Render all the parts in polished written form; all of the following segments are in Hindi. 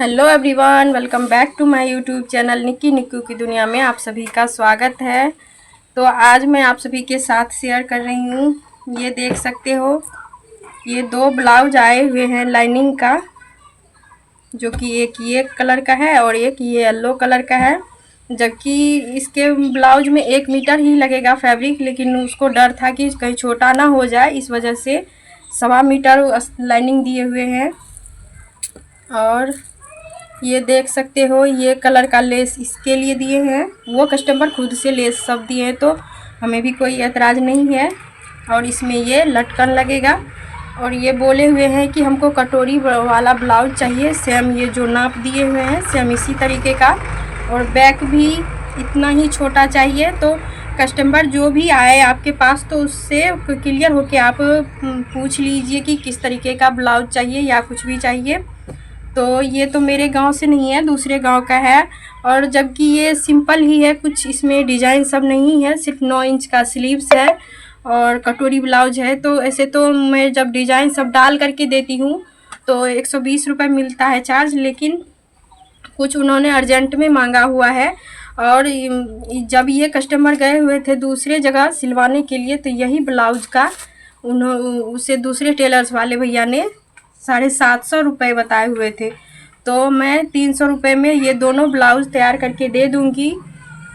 Hello everyone, welcome back to my YouTube channel Nikki Nikku की दुनिया में आप सभी का स्वागत है। तो आज मैं आप सभी के साथ शेयर कर रही हूँ। ये देख सकते हो, ये दो ब्लाउज आए हुए हैं लाइनिंग का, जो कि एक ये कलर का है और एक ये येलो कलर का है। जबकि इसके ब्लाउज में 1 मीटर ही लगेगा फैब्रिक, लेकिन उसको डर था कि कहीं छोटा ना हो जाए, इस वजह से 1.25 मीटर लाइनिंग दिए हुए हैं। और ये देख सकते हो, ये कलर का लेस इसके लिए दिए हैं, वो कस्टमर खुद से लेस सब दिए हैं, तो हमें भी कोई एतराज़ नहीं है। और इसमें ये लटकन लगेगा। और ये बोले हुए हैं कि हमको कटोरी वाला ब्लाउज चाहिए, सेम ये जो नाप दिए हुए हैं सेम इसी तरीके का। और बैक भी इतना ही छोटा चाहिए। तो कस्टमर जो भी आए आपके पास, तो उससे क्लियर होके आप पूछ लीजिए कि किस तरीके का ब्लाउज चाहिए या कुछ भी चाहिए। तो ये तो मेरे गांव से नहीं है, दूसरे गांव का है। और जबकि ये सिंपल ही है, कुछ इसमें डिज़ाइन सब नहीं है, सिर्फ 9 इंच का स्लीव्स है और कटोरी ब्लाउज है। तो ऐसे तो मैं जब डिज़ाइन सब डाल करके देती हूँ तो 120 रुपये मिलता है चार्ज, लेकिन कुछ उन्होंने अर्जेंट में मांगा हुआ है। और जब ये कस्टमर गए हुए थे दूसरे जगह सिलवाने के लिए, तो यही ब्लाउज का उसे दूसरे टेलर्स वाले भैया ने 750 रुपये बताए हुए थे। तो मैं 300 रुपये में ये दोनों ब्लाउज़ तैयार करके दे दूँगी।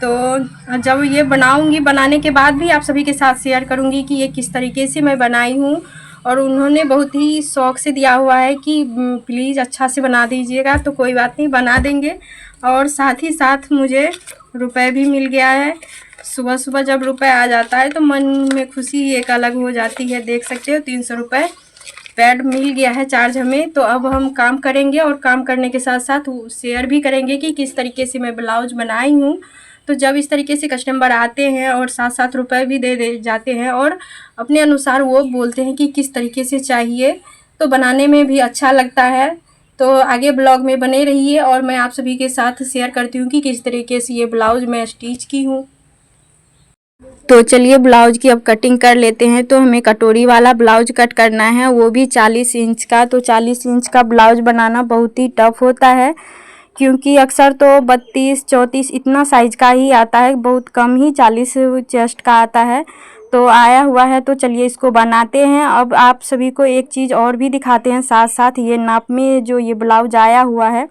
तो जब ये बनाऊँगी, बनाने के बाद भी आप सभी के साथ शेयर करूँगी कि ये किस तरीके से मैं बनाई हूँ। और उन्होंने बहुत ही शौक़ से दिया हुआ है कि प्लीज़ अच्छा से बना दीजिएगा, तो कोई बात नहीं, बना देंगे। और साथ ही साथ मुझे रुपए भी मिल गया है। सुबह सुबह जब रुपए आ जाता है तो मन में खुशी एक अलग हो जाती है। देख सकते हो, 300 रुपये पैड मिल गया है चार्ज हमें। तो अब हम काम करेंगे और काम करने के साथ साथ शेयर भी करेंगे कि किस तरीके से मैं ब्लाउज बनाई हूँ। तो जब इस तरीके से कस्टमर आते हैं और 7-7 रुपये भी दे जाते हैं और अपने अनुसार वो बोलते हैं कि किस तरीके से चाहिए, तो बनाने में भी अच्छा लगता है। तो आगे ब्लॉग में बने रहिए और मैं आप सभी के साथ शेयर करती हूँ कि किस तरीके से ये ब्लाउज मैं स्टिच की हूँ। तो चलिए ब्लाउज की अब कटिंग कर लेते हैं। तो हमें कटोरी वाला ब्लाउज कट करना है, वो भी 40 इंच का। तो 40 इंच का ब्लाउज बनाना बहुत ही टफ होता है, क्योंकि अक्सर तो 32-34 इतना साइज का ही आता है, बहुत कम ही 40 चेस्ट का आता है। तो आया हुआ है, तो चलिए इसको बनाते हैं। अब आप सभी को एक चीज़ और भी दिखाते हैं साथ साथ, ये नाप में जो ये ब्लाउज आया हुआ है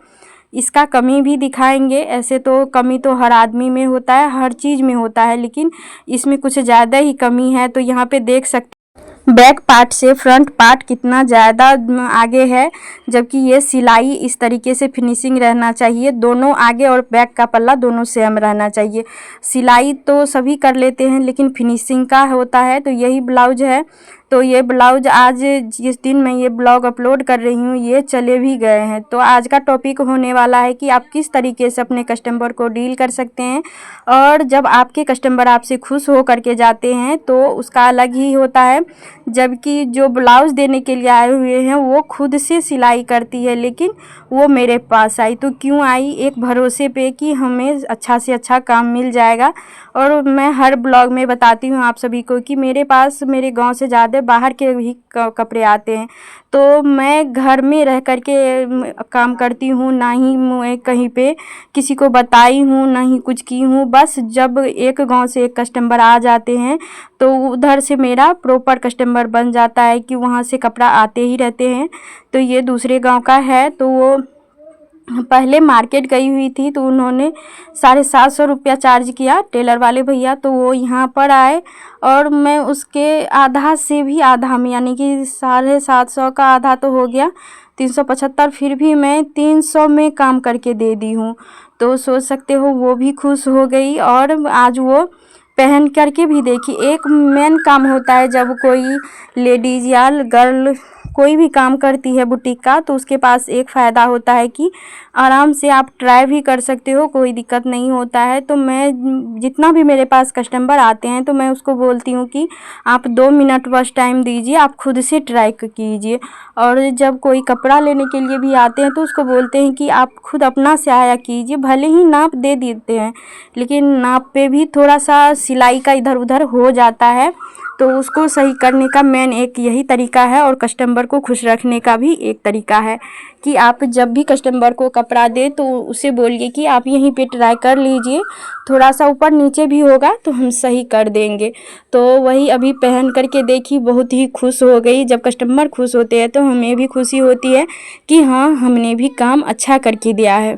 इसका कमी भी दिखाएंगे। ऐसे तो कमी तो हर आदमी में होता है, हर चीज़ में होता है, लेकिन इसमें कुछ ज़्यादा ही कमी है। तो यहाँ पे देख सकते बैक पार्ट से फ्रंट पार्ट कितना ज़्यादा आगे है, जबकि ये सिलाई इस तरीके से फिनिशिंग रहना चाहिए। दोनों आगे और बैक का पल्ला दोनों सेम रहना चाहिए। सिलाई तो सभी कर लेते हैं, लेकिन फिनिशिंग का होता है। तो यही ब्लाउज है। तो ये ब्लाउज आज जिस दिन मैं ये ब्लॉग अपलोड कर रही हूँ ये चले भी गए हैं। तो आज का टॉपिक होने वाला है कि आप किस तरीके से अपने कस्टमर को डील कर सकते हैं। और जब आपके कस्टमर आपसे खुश हो करके जाते हैं तो उसका अलग ही होता है। जबकि जो ब्लाउज़ देने के लिए आए हुए हैं वो खुद से सिलाई करती है, लेकिन वो मेरे पास आई तो क्यों आई, एक भरोसे पे कि हमें अच्छा से अच्छा काम मिल जाएगा। और मैं हर ब्लॉग में बताती हूँ आप सभी को कि मेरे पास मेरे गांव से ज़्यादा बाहर के भी कपड़े आते हैं। तो मैं घर में रह कर के काम करती हूँ, ना ही मैं कहीं पे किसी को बताई हूँ, ना ही कुछ की हूँ। बस जब एक गांव से एक कस्टमर आ जाते हैं तो उधर से मेरा प्रॉपर कस्टमर बन जाता है कि वहाँ से कपड़ा आते ही रहते हैं। तो ये दूसरे गांव का है। तो वो पहले मार्केट गई हुई थी, तो उन्होंने 750 रुपया चार्ज किया टेलर वाले भैया। तो वो यहाँ पर आए और मैं उसके आधा से भी आधा में, यानी कि 750 का आधा तो हो गया 375, फिर भी मैं 300 में काम करके दे दी हूँ। तो सोच सकते हो वो भी खुश हो गई। और आज वो पहन करके भी देखी। एक मेन काम होता है जब कोई लेडीज़ या गर्ल कोई भी काम करती है बुटीक का, तो उसके पास एक फ़ायदा होता है कि आराम से आप ट्राई भी कर सकते हो, कोई दिक्कत नहीं होता है। तो मैं जितना भी मेरे पास कस्टमर आते हैं तो मैं उसको बोलती हूँ कि आप 2 मिनट बस टाइम दीजिए, आप खुद से ट्राई कीजिए। और जब कोई कपड़ा लेने के लिए भी आते हैं तो उसको बोलते हैं कि आप खुद अपना से आया कीजिए। भले ही नाप दे देते हैं, लेकिन नाप पे भी थोड़ा सा सिलाई का इधर उधर हो जाता है। तो उसको सही करने का मेन एक यही तरीका है, और कस्टमर को खुश रखने का भी एक तरीका है कि आप जब भी कस्टमर को कपड़ा दे तो उसे बोलिए कि आप यहीं पे ट्राई कर लीजिए, थोड़ा सा ऊपर नीचे भी होगा तो हम सही कर देंगे। तो वही अभी पहन करके देखी, बहुत ही खुश हो गई। जब कस्टमर खुश होते हैं तो हमें भी खुशी होती है कि हाँ, हमने भी काम अच्छा करके दिया है।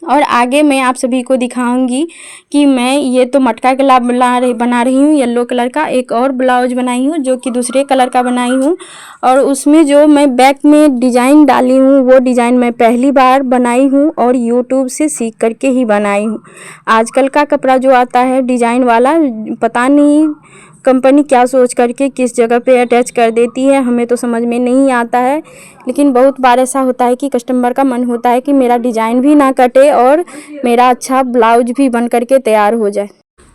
और आगे मैं आप सभी को दिखाऊंगी कि मैं ये तो मटका गला बना रही हूँ येलो कलर का, एक और ब्लाउज बनाई हूँ जो कि दूसरे कलर का बनाई हूँ, और उसमें जो मैं बैक में डिज़ाइन डाली हूँ वो डिज़ाइन मैं पहली बार बनाई हूँ और यूट्यूब से सीख करके ही बनाई हूँ। आजकल का कपड़ा जो आता है डिज़ाइन वाला, पता नहीं कंपनी क्या सोच करके किस जगह पे अटैच कर देती है, हमें तो समझ में नहीं आता है। लेकिन बहुत बार ऐसा होता है कि कस्टमर का मन होता है कि मेरा डिज़ाइन भी ना कटे और मेरा अच्छा ब्लाउज भी बन करके तैयार हो जाए।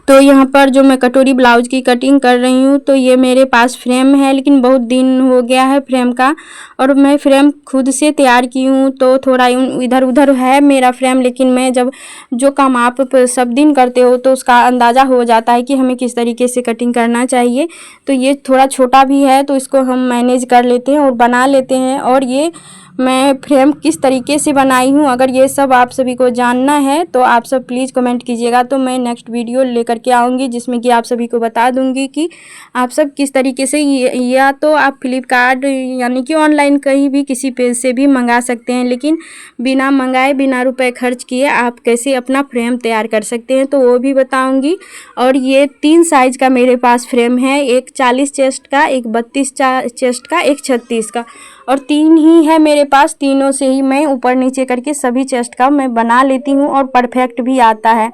तो यहाँ पर जो मैं कटोरी ब्लाउज की कटिंग कर रही हूँ, तो ये मेरे पास फ्रेम है, लेकिन बहुत दिन हो गया है फ्रेम का, और मैं फ्रेम खुद से तैयार की हूँ तो थोड़ा इधर उधर है मेरा फ्रेम। लेकिन मैं जब जो काम आप सब दिन करते हो तो उसका अंदाज़ा हो जाता है कि हमें किस तरीके से कटिंग करना चाहिए। तो ये थोड़ा छोटा भी है तो इसको हम मैनेज कर लेते हैं और बना लेते हैं। और ये मैं फ्रेम किस तरीके से बनाई हूँ, अगर ये सब आप सभी को जानना है तो आप सब प्लीज़ कमेंट कीजिएगा, तो मैं नेक्स्ट वीडियो लेकर के आऊँगी जिसमें कि आप सभी को बता दूँगी कि आप सब किस तरीके से या तो आप फ्लिपकार्ट यानी कि ऑनलाइन कहीं भी किसी पेज से भी मंगा सकते हैं, लेकिन बिना मंगाए बिना रुपए खर्च किए आप कैसे अपना फ्रेम तैयार कर सकते हैं तो वो भी बताऊँगी। और ये 3 साइज़ का मेरे पास फ्रेम है, एक 40 चेस्ट का, एक 32 चेस्ट का, एक 36 का, और 3 ही है मेरे पास। तीनों से ही मैं ऊपर नीचे करके सभी चेस्ट का मैं बना लेती हूँ और परफेक्ट भी आता है।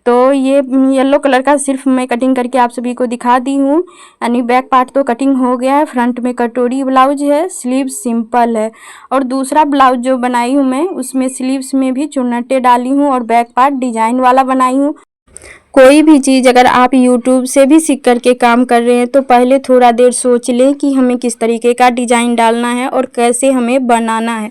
तो ये येलो कलर का सिर्फ मैं कटिंग करके आप सभी को दिखा दी हूँ, यानी बैक पार्ट तो कटिंग हो गया है। फ्रंट में कटोरी ब्लाउज है, स्लीव सिंपल है, और दूसरा ब्लाउज जो बनाई हूँ मैं उसमें स्लीव्स में भी चुन्नटें डाली हूँ और बैक पार्ट डिजाइन वाला बनाई हूँ। कोई भी चीज़ अगर आप YouTube से भी सीख करके काम कर रहे हैं तो पहले थोड़ा देर सोच लें कि हमें किस तरीके का डिज़ाइन डालना है और कैसे हमें बनाना है।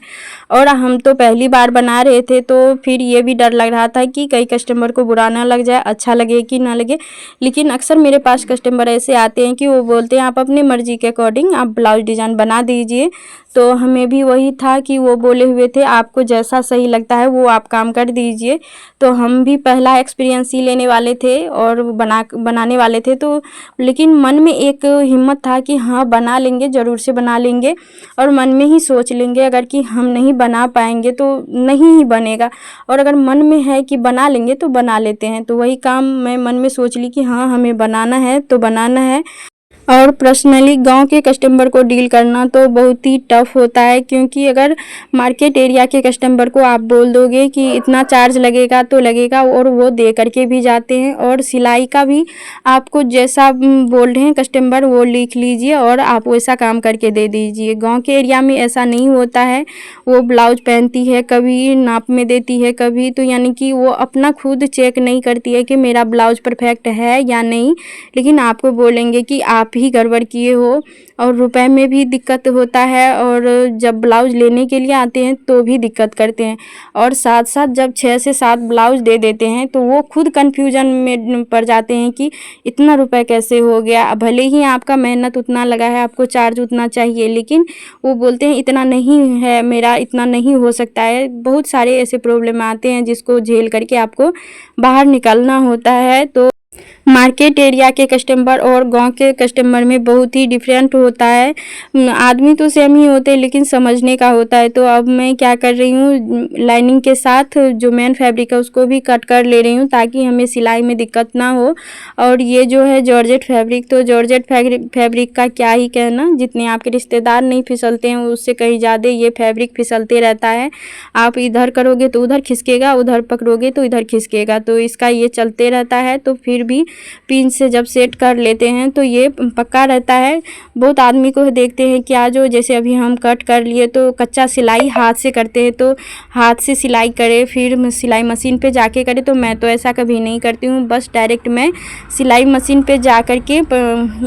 और हम तो पहली बार बना रहे थे तो फिर ये भी डर लग रहा था कि कई कस्टमर को बुरा ना लग जाए, अच्छा लगे कि ना लगे। लेकिन अक्सर मेरे पास कस्टमर ऐसे आते हैं कि वो बोलते हैं आप अपनी मर्ज़ी के अकॉर्डिंग आप ब्लाउज डिज़ाइन बना दीजिए। तो हमें भी वही था कि वो बोले हुए थे आपको जैसा सही लगता है वो आप काम कर दीजिए। तो हम भी पहला एक्सपीरियंस ही लेने वाले थे और बनाने वाले थे, तो लेकिन मन में एक हिम्मत था कि हाँ बना लेंगे, ज़रूर से बना लेंगे। और मन में ही सोच लेंगे अगर कि हम नहीं बना पाएंगे तो नहीं ही बनेगा, और अगर मन में है कि बना लेंगे तो बना लेते हैं। तो वही काम मैं मन में सोच ली कि हाँ हमें बनाना है तो बनाना है। और पर्सनली गांव के कस्टमर को डील करना तो बहुत ही टफ़ होता है, क्योंकि अगर मार्केट एरिया के कस्टमर को आप बोल दोगे कि इतना चार्ज लगेगा तो लगेगा, और वो दे करके भी जाते हैं। और सिलाई का भी आपको जैसा बोल रहे हैं कस्टमर वो लिख लीजिए और आप वैसा काम करके दे दीजिए। गांव के एरिया में ऐसा नहीं होता है, वो ब्लाउज पहनती है कभी नाप में देती है कभी, तो यानी कि वो अपना खुद चेक नहीं करती है कि मेरा ब्लाउज परफेक्ट है या नहीं, लेकिन आपको बोलेंगे कि आप ही गड़बड़ किए हो। और रुपए में भी दिक्कत होता है, और जब ब्लाउज लेने के लिए आते हैं तो भी दिक्कत करते हैं, और साथ साथ जब 6 से 7 ब्लाउज दे देते हैं तो वो खुद कन्फ्यूजन में पड़ जाते हैं कि इतना रुपए कैसे हो गया। भले ही आपका मेहनत उतना लगा है, आपको चार्ज उतना चाहिए, लेकिन वो बोलते हैं इतना नहीं है, मेरा इतना नहीं हो सकता है। बहुत सारे ऐसे प्रॉब्लम आते हैं जिसको झेल करके आपको बाहर निकलना होता है। तो मार्केट एरिया के कस्टमर और गांव के कस्टमर में बहुत ही डिफरेंट होता है। आदमी तो सेम ही होते हैं लेकिन समझने का होता है। तो अब मैं क्या कर रही हूँ, लाइनिंग के साथ जो मेन फैब्रिक है उसको भी कट कर ले रही हूँ ताकि हमें सिलाई में दिक्कत ना हो। और ये जो है जॉर्जेट फैब्रिक, तो जॉर्जेट फैब्रिक का क्या ही कहना, जितने आपके रिश्तेदार नहीं फिसलते हैं उससे कहीं ज़्यादा ये फैब्रिक फिसलते रहता है। आप इधर करोगे तो उधर खिसकेगा, उधर पकड़ोगे तो इधर खिसकेगा, तो इसका ये चलते रहता है। तो फिर भी पिन से जब सेट कर लेते हैं तो ये पक्का रहता है। बहुत आदमी को देखते हैं क्या जो जैसे अभी हम कट कर लिए तो कच्चा सिलाई हाथ से करते हैं, तो हाथ से सिलाई करे फिर सिलाई मशीन पे जाके करे, तो मैं तो ऐसा कभी नहीं करती हूँ। बस डायरेक्ट मैं सिलाई मशीन पे जा कर के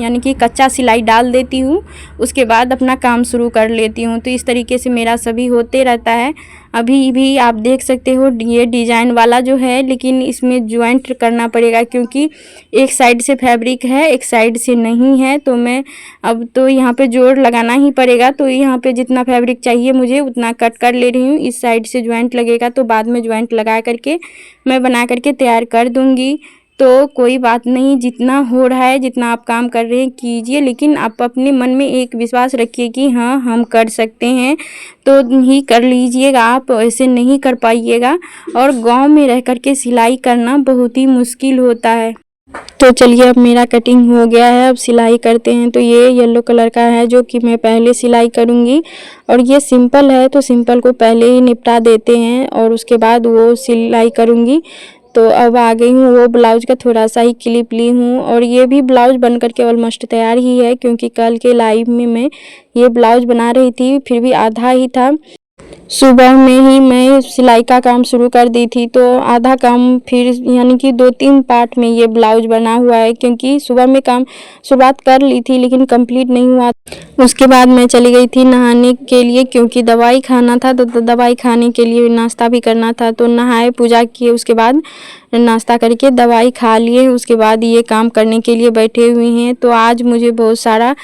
यानी कि कच्चा सिलाई डाल देती हूँ, उसके बाद अपना काम शुरू कर लेती हूँ। तो इस तरीके से मेरा सभी होते रहता है। अभी भी आप देख सकते हो ये डिज़ाइन वाला जो है, लेकिन इसमें ज्वाइंट करना पड़ेगा क्योंकि एक साइड से फैब्रिक है एक साइड से नहीं है। तो मैं अब तो यहाँ पे जोड़ लगाना ही पड़ेगा। तो यहाँ पे जितना फैब्रिक चाहिए मुझे उतना कट कर ले रही हूँ। इस साइड से ज्वाइंट लगेगा तो बाद में ज्वाइंट लगा करके मैं बना करके तैयार कर दूँगी। तो कोई बात नहीं, जितना हो रहा है जितना आप काम कर रहे हैं कीजिए, लेकिन आप अपने मन में एक विश्वास रखिए कि हाँ हम कर सकते हैं तो ही कर लीजिएगा, आप ऐसे नहीं कर पाइएगा। और गांव में रह कर के सिलाई करना बहुत ही मुश्किल होता है। तो चलिए अब मेरा कटिंग हो गया है, अब सिलाई करते हैं। तो ये येलो कलर का है जो कि मैं पहले सिलाई करूँगी, और ये सिंपल है तो सिंपल को पहले ही निपटा देते हैं और उसके बाद वो सिलाई करूँगी। तो अब आ गई हूँ वो ब्लाउज का थोड़ा सा ही क्लिप ली हूँ, और ये भी ब्लाउज बनकर के ऑलमोस्ट तैयार ही है क्योंकि कल के लाइव में मैं ये ब्लाउज बना रही थी, फिर भी आधा ही था। सुबह में ही मैं सिलाई का काम शुरू कर दी थी, तो आधा काम फिर यानी कि 2-3 पार्ट में ये ब्लाउज बना हुआ है क्योंकि सुबह में काम शुरुआत कर ली थी लेकिन कंप्लीट नहीं हुआ। उसके बाद मैं चली गई थी नहाने के लिए क्योंकि दवाई खाना था, तो दवाई खाने के लिए नाश्ता भी करना था। तो नहाए पूजा किए, उसके बाद नाश्ता करके दवाई खा लिए, उसके बाद ये काम करने के लिए बैठे हुए हैं। तो आज मुझे बहुत सारा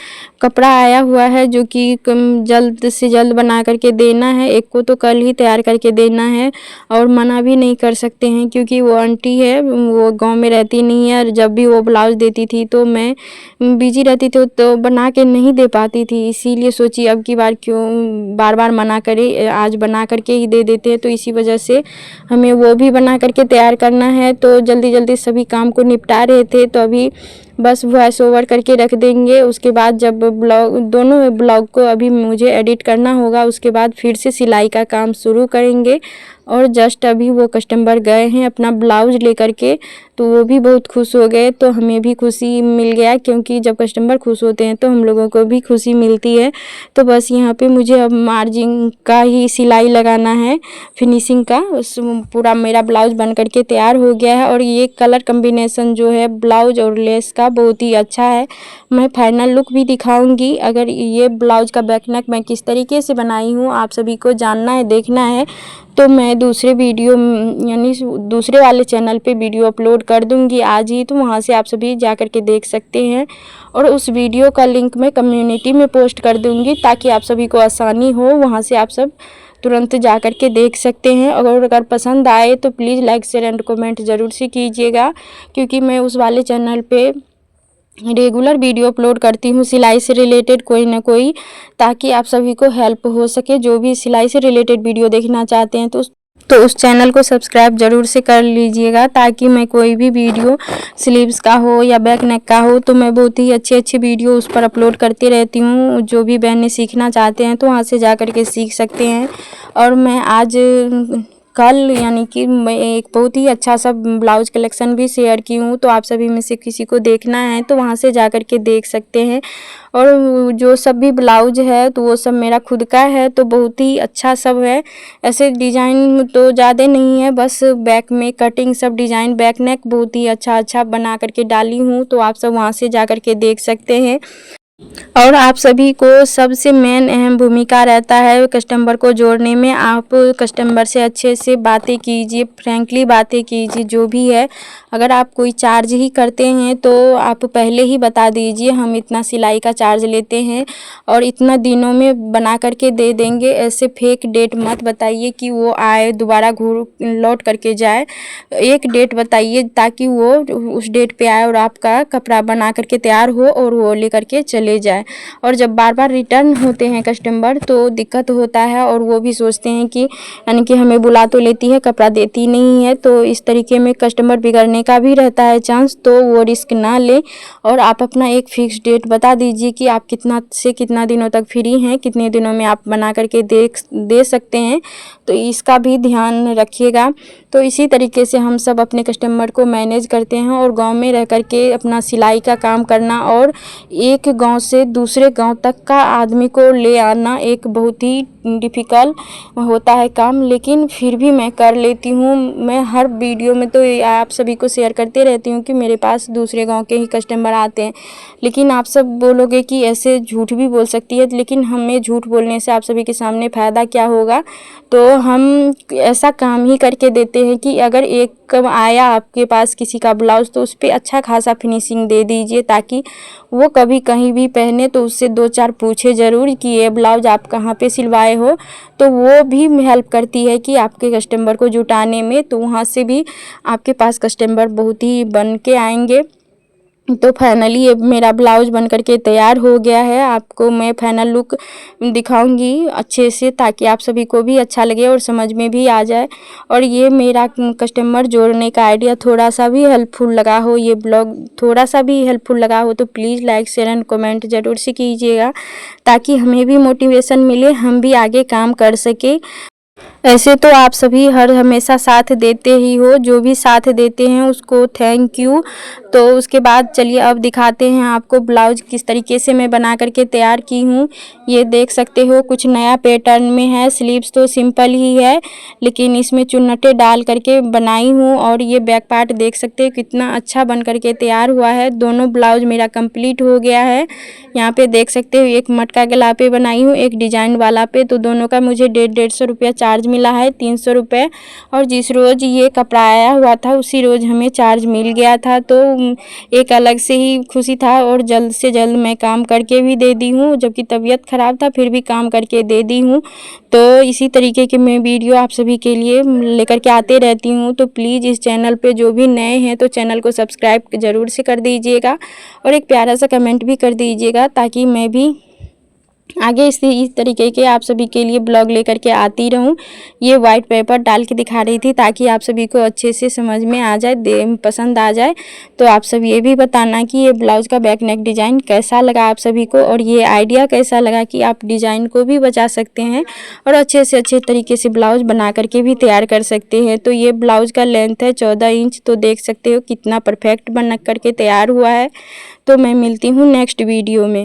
कपड़ा आया हुआ है जो कि जल्द से जल्द बना करके देना है। एक को तो कल ही तैयार करके देना है और मना भी नहीं कर सकते हैं क्योंकि वो आंटी है, वो गांव में रहती नहीं है, और जब भी वो ब्लाउज देती थी तो मैं बिजी रहती थी तो बना के नहीं दे पाती थी। इसीलिए सोची अब की बार क्यों बार बार मना करे, आज बना करके ही दे देते हैं। तो इसी वजह से हमें वो भी बना करके तैयार करना है। तो जल्दी जल्दी सभी काम को निपटा रहे थे, तो अभी बस वॉइस ओवर करके रख देंगे। उसके बाद जब दोनों ब्लॉग को अभी मुझे एडिट करना होगा, उसके बाद फिर से सिलाई का काम शुरू करेंगे। और जस्ट अभी वो कस्टमर गए हैं अपना ब्लाउज लेकर के, तो वो भी बहुत खुश हो गए, तो हमें भी खुशी मिल गया क्योंकि जब कस्टमर खुश होते हैं तो हम लोगों को भी खुशी मिलती है। तो बस यहाँ पे मुझे अब मार्जिन का ही सिलाई लगाना है, फिनिशिंग का। उस पूरा मेरा ब्लाउज बन करके तैयार हो गया है, और ये कलर कम्बिनेशन जो है ब्लाउज और लेस का बहुत ही अच्छा है। मैं फाइनल लुक भी दिखाऊंगी। अगर ये ब्लाउज का बैक नेक मैं किस तरीके से बनाई हूँ आप सभी को जानना है, देखना है, तो मैं दूसरे वीडियो यानी दूसरे वाले चैनल पे वीडियो अपलोड कर दूंगी आज ही, तो वहाँ से आप सभी जा कर के देख सकते हैं। और उस वीडियो का लिंक मैं कम्युनिटी में पोस्ट कर दूंगी ताकि आप सभी को आसानी हो, वहाँ से आप सब तुरंत जा कर के देख सकते हैं। और अगर पसंद आए तो please like share and comment ज़रूर से कीजिएगा क्योंकि मैं उस वाले चैनल पे रेगुलर वीडियो अपलोड करती हूँ सिलाई से रिलेटेड कोई ना कोई, ताकि आप सभी को हेल्प हो सके। जो भी सिलाई से रिलेटेड वीडियो देखना चाहते हैं तो उस चैनल को सब्सक्राइब ज़रूर से कर लीजिएगा, ताकि मैं कोई भी वीडियो स्लीव्स का हो या बैक नेक का हो तो मैं बहुत ही अच्छे वीडियो उस पर अपलोड करती रहती हूँ। जो भी बहनें सीखना चाहते हैं तो वहाँ से जा कर के सीख सकते हैं। और मैं आज कल यानी कि मैं एक बहुत ही अच्छा सा ब्लाउज कलेक्शन भी शेयर की हूँ, तो आप सभी में से किसी को देखना है तो वहाँ से जा कर के देख सकते हैं। और जो सब भी ब्लाउज है तो वो सब मेरा खुद का है, तो बहुत ही अच्छा सब है। ऐसे डिज़ाइन तो ज़्यादा नहीं है, बस बैक में कटिंग सब डिज़ाइन बैक नेक बहुत ही अच्छा बना करके डाली हूँ, तो आप सब वहाँ से जा कर के देख सकते हैं। और आप सभी को सबसे मेन अहम भूमिका रहता है कस्टमर को जोड़ने में। आप कस्टमर से अच्छे से बातें कीजिए, फ्रैंकली बातें कीजिए। जो भी है, अगर आप कोई चार्ज ही करते हैं तो आप पहले ही बता दीजिए हम इतना सिलाई का चार्ज लेते हैं और इतना दिनों में बना करके दे देंगे। ऐसे फेक डेट मत बताइए कि वो आए दोबारा लौट करके जाए। एक डेट बताइए ताकि वो उस डेट पे आए और आपका कपड़ा बना करके तैयार हो और वो लेकर के ले जाए। और जब बार बार रिटर्न होते हैं कस्टमर तो दिक्कत होता है, और वो भी सोचते हैं कि यानी कि हमें बुला तो लेती है कपड़ा देती नहीं है, तो इस तरीके में कस्टमर बिगड़ने का भी रहता है चांस। तो वो रिस्क ना ले और आप अपना एक फिक्स डेट बता दीजिए कि आप कितना से कितना दिनों तक फ्री हैं, कितने दिनों में आप बना करके दे सकते हैं। तो इसका भी ध्यान रखिएगा। तो इसी तरीके से हम सब अपने कस्टमर को मैनेज करते हैं, और गांव में रह करके अपना सिलाई का काम करना और एक गांव से दूसरे गांव तक का आदमी को ले आना एक बहुत ही डिफ़िकल्ट होता है काम, लेकिन फिर भी मैं कर लेती हूँ। मैं हर वीडियो में तो आप सभी को शेयर करते रहती हूँ कि मेरे पास दूसरे गांव के ही कस्टमर आते हैं, लेकिन आप सब बोलोगे कि ऐसे झूठ भी बोल सकती है, लेकिन हमें झूठ बोलने से आप सभी के सामने फ़ायदा क्या होगा। तो हम ऐसा काम ही करके देते हैं कि अगर एक कब आया आपके पास किसी का ब्लाउज़ तो उस पर अच्छा खासा फिनिशिंग दे दीजिए, ताकि वो कभी कहीं भी पहने तो उससे 2-4 पूछे ज़रूर कि ये ब्लाउज़ आप कहाँ पे सिलवाए हो। तो वो भी हेल्प करती है कि आपके कस्टमर को जुटाने में, तो वहाँ से भी आपके पास कस्टमर बहुत ही बन के आएंगे। तो फाइनली ये मेरा ब्लाउज़ बन करके तैयार हो गया है। आपको मैं फाइनल लुक दिखाऊंगी अच्छे से, ताकि आप सभी को भी अच्छा लगे और समझ में भी आ जाए। और ये मेरा कस्टमर जोड़ने का आइडिया थोड़ा सा भी हेल्पफुल लगा हो, ये ब्लॉग थोड़ा सा भी हेल्पफुल लगा हो, तो please like share and comment ज़रूर से कीजिएगा, ताकि हमें भी मोटिवेशन मिले, हम भी आगे काम कर सके। ऐसे तो आप सभी हमेशा साथ देते ही हो, जो भी साथ देते हैं उसको थैंक यू। तो उसके बाद चलिए अब दिखाते हैं आपको ब्लाउज़ किस तरीके से मैं बना करके तैयार की हूँ। ये देख सकते हो कुछ नया पैटर्न में है। स्लीव्स तो सिंपल ही है, लेकिन इसमें चुन्नटे डाल करके बनाई हूँ। और ये बैक पार्ट देख सकते हो कितना अच्छा बन करके तैयार हुआ है। दोनों ब्लाउज़ मेरा कंप्लीट हो गया है। यहाँ पे देख सकते हो एक मटका गला पे बनाई हूँ, एक डिजाइन वाला पे। तो दोनों का मुझे 150 रुपया चार्ज मिला है, 300 रुपये। और जिस रोज़ ये कपड़ा आया हुआ था उसी रोज़ हमें चार्ज मिल गया था, तो एक अलग से ही खुशी था। और जल्द से जल्द मैं काम करके भी दे दी हूँ, जबकि तबीयत ख़राब था फिर भी काम करके दे दी हूँ। तो इसी तरीके के मैं वीडियो आप सभी के लिए लेकर के आते रहती हूँ। तो प्लीज़ इस चैनल पे जो भी नए हैं तो चैनल को सब्सक्राइब ज़रूर से कर दीजिएगा, और एक प्यारा सा कमेंट भी कर दीजिएगा, ताकि मैं भी आगे इस तरीके के आप सभी के लिए ब्लॉग लेकर के आती रहूं। ये वाइट पेपर डाल के दिखा रही थी ताकि आप सभी को अच्छे से समझ में आ जाए, पसंद आ जाए। तो आप सब ये भी बताना कि ये ब्लाउज़ का बैक नेक डिज़ाइन कैसा लगा आप सभी को, और ये आइडिया कैसा लगा कि आप डिज़ाइन को भी बचा सकते हैं और अच्छे से अच्छे तरीके से ब्लाउज़ बना करके भी तैयार कर सकते हैं। तो ये ब्लाउज़ का लेंथ है 14 इंच। तो देख सकते हो कितना परफेक्ट बन करके तैयार हुआ है। तो मैं मिलती हूँ नेक्स्ट वीडियो में।